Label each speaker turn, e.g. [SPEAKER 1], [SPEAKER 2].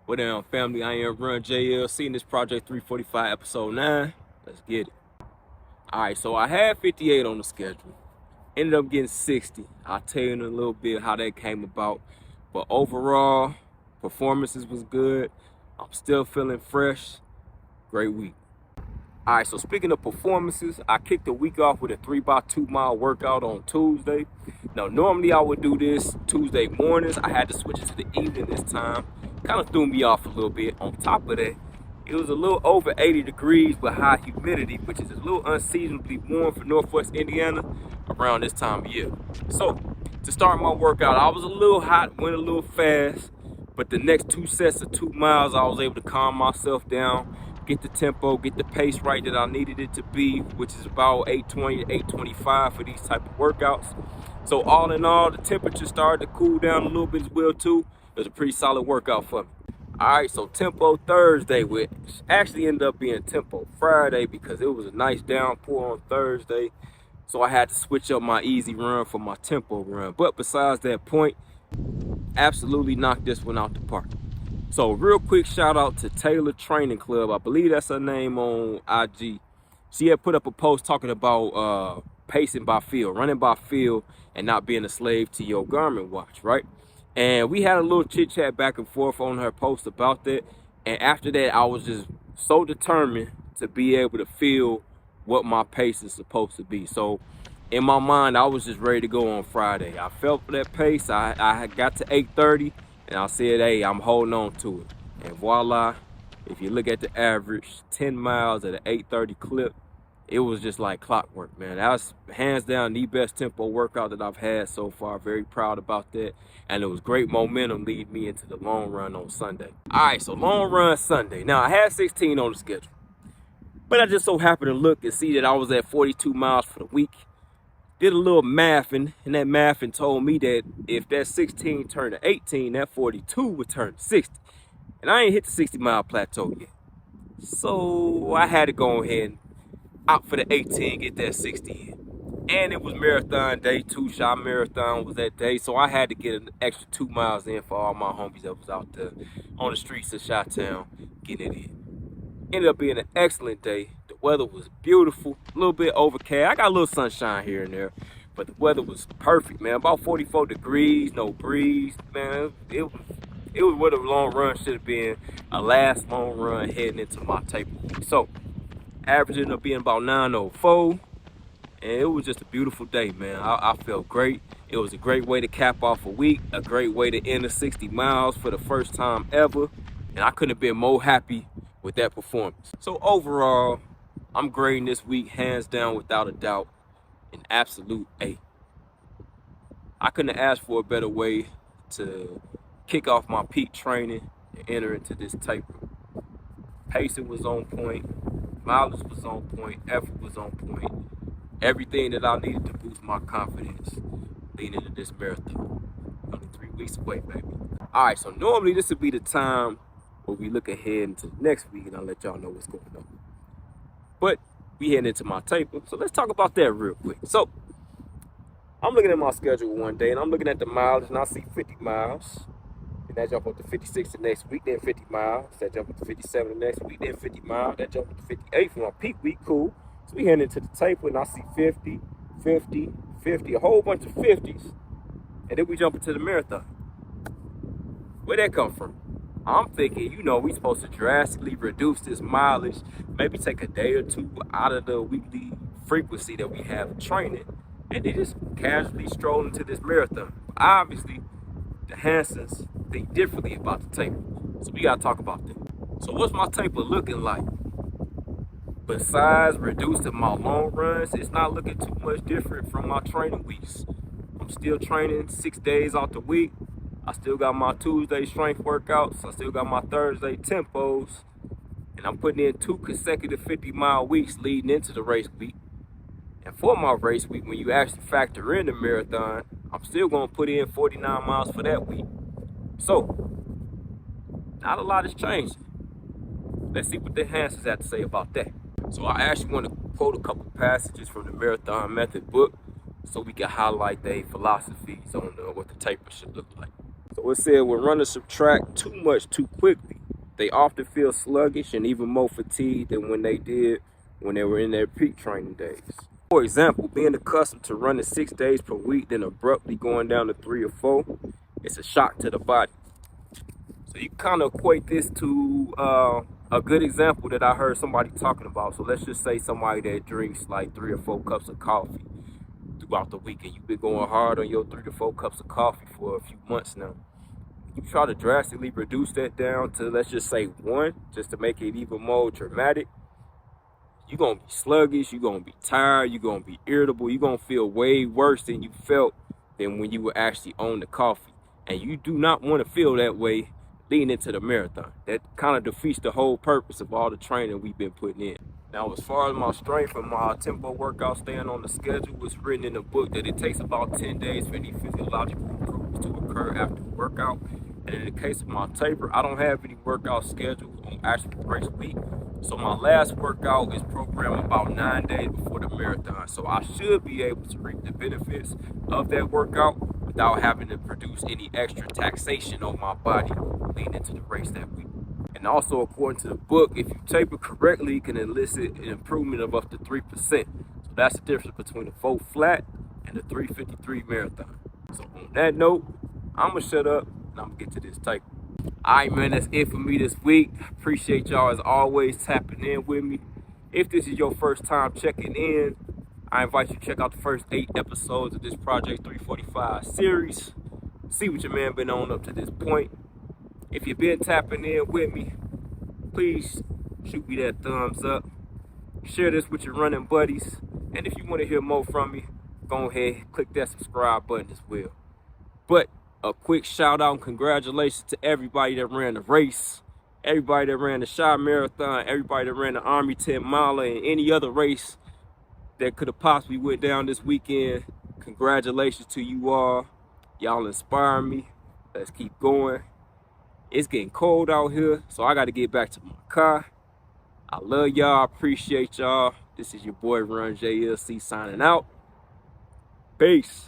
[SPEAKER 1] What down, family? I am RunJLC and this Project 345 episode 9. Let's get it. Alright, so I had 58 on the schedule. Ended up getting 60. I'll tell you in a little bit how that came about. But overall, performances was good. I'm still feeling fresh. Great week. Alright, so speaking of performances, I kicked the week off with a 3x2 mile workout on Tuesday. Now, normally I would do this Tuesday mornings. I had to switch it to the evening this time. Kind of threw me off a little bit. On top of that, it was a little over 80 degrees with high humidity, which is a little unseasonably warm for Northwest Indiana around this time of year. So, to start my workout, I was a little hot, went a little fast, but the next 2 sets of 2 miles, I was able to calm myself down, get the tempo, get the pace right that I needed it to be, which is about 820 to 825 for these type of workouts. So all in all, the temperature started to cool down a little bit as well too. It was a pretty solid workout for me. All right, so Tempo Thursday, which actually ended up being Tempo Friday because it was a nice downpour on Thursday. So I had to switch up my easy run for my tempo run. But besides that point, absolutely knocked this one out the park. So real quick shout out to Taylor Training Club. I believe that's her name on IG. She had put up a post talking about pacing by feel, running by feel, and not being a slave to your Garmin watch, right? And we had a little chit chat back and forth on her post about that. And after that, I was just so determined to be able to feel what my pace is supposed to be. So in my mind, I was just ready to go on Friday. I felt that pace. I got to 8:30 and I said, hey, I'm holding on to it. And voila, if you look at the average, 10 miles at an 8:30 clip, it was just like clockwork, man. That was hands down the best tempo workout that I've had so far. Very proud about that. And it was great momentum leading me into the long run on Sunday. All right, so long run Sunday. Now, I had 16 on the schedule. But I just so happened to look and see that I was at 42 miles for the week. Did a little mathing, and that mathing told me that if that 16 turned to 18, that 42 would turn to 60. And I ain't hit the 60-mile plateau yet. So I had to go ahead and out for the 18, get that 60 in. And it was marathon day, 2-shot marathon was that day. So I had to get an extra 2 miles in for all my homies that was out there on the streets of Chi-Town getting it in. Ended up being an excellent day. The weather was beautiful, a little bit overcast. I got a little sunshine here and there, but the weather was perfect, man. About 44 degrees, no breeze, man. It was what a long run should have been. A last long run heading into my taper week. So average ended up being about 9:04, and it was just a beautiful day, man. I felt great. It was a great way to cap off a week, a great way to end the 60 miles for the first time ever, and I couldn't have been more happy with that performance. So overall, I'm grading this week hands down without a doubt an absolute A. I couldn't have asked for a better way to kick off my peak training and enter into this taper. Pacing was on point, mileage was on point, effort was on point. Everything that I needed to boost my confidence leading into this marathon. Only 3 weeks away, baby. All right, so normally this would be the time where we look ahead into the next week and I'll let y'all know what's going on. But we heading into my taper, so let's talk about that real quick. So I'm looking at my schedule one day and I'm looking at the mileage and I see 50 miles. And that jump up to 56 the next week, then 50 miles. That jump up to 57 the next week, then 50 miles. That jump up to 58 for my peak week, cool. So we heading into the taper and I see 50, 50, 50, a whole bunch of 50s. And then we jump into the marathon. Where'd that come from? I'm thinking, we supposed to drastically reduce this mileage, maybe take a day or two out of the weekly frequency that we have training, and then just casually stroll into this marathon. Obviously, the Hansons think differently about the taper, so we gotta talk about that. So what's my taper looking like? Besides reducing my long runs, it's not looking too much different from my training weeks. I'm still training 6 days out the week. I still got my Tuesday strength workouts. I still got my Thursday tempos. And I'm putting in 2 consecutive 50-mile weeks leading into the race week. And for my race week, when you actually factor in the marathon, I'm still going to put in 49 miles for that week. So, not a lot is changing. Let's see what the Hansons have to say about that. So I actually want to quote a couple passages from the Marathon Method book so we can highlight their philosophies on what the taper should look like. So it said, when runners subtract too much too quickly, they often feel sluggish and even more fatigued than when they were in their peak training days. For example, being accustomed to running 6 days per week, then abruptly going down to 3 or 4, it's a shock to the body. So you kind of equate this to a good example that I heard somebody talking about. So let's just say somebody that drinks like 3 or 4 cups of coffee throughout the week, and you've been going hard on your 3 to 4 cups of coffee for a few months now. You try to drastically reduce that down to, let's just say 1, just to make it even more dramatic. You're going to be sluggish, you're going to be tired, you're going to be irritable, you're going to feel way worse than you felt than when you were actually on the coffee. And you do not want to feel that way leading into the marathon. That kind of defeats the whole purpose of all the training we've been putting in. Now, as far as my strength and my tempo workout staying on the schedule, it's written in the book that it takes about 10 days for any physiological improvements to occur after a workout. And in the case of my taper, I don't have any workout scheduled on actual race week. So my last workout is programmed about 9 days before the marathon. So I should be able to reap the benefits of that workout without having to produce any extra taxation on my body leading into the race that week. And also, according to the book, if you taper correctly, it can elicit an improvement of up to 3%. So that's the difference between the 4 flat and the 3:53 marathon. So on that note, I'm going to shut up and I'm going to get to this taper. Alright, man, that's it for me this week. Appreciate y'all as always tapping in with me. If this is your first time checking in, I invite you to check out the first 8 episodes of this Project 345 series. See what your man been on up to this point. If you've been tapping in with me, please shoot me that thumbs up. Share this with your running buddies. And if you want to hear more from me, go ahead, click that subscribe button as well. But a quick shout out and congratulations to everybody that ran the race, everybody that ran the Chi Marathon, everybody that ran the Army 10 miler and any other race that could have possibly went down this weekend. Congratulations to you all. Y'all inspire me. Let's keep going. It's getting cold out here, so I got to get back to my car. I love y'all. I appreciate y'all. This is your boy RunJLC signing out. Peace.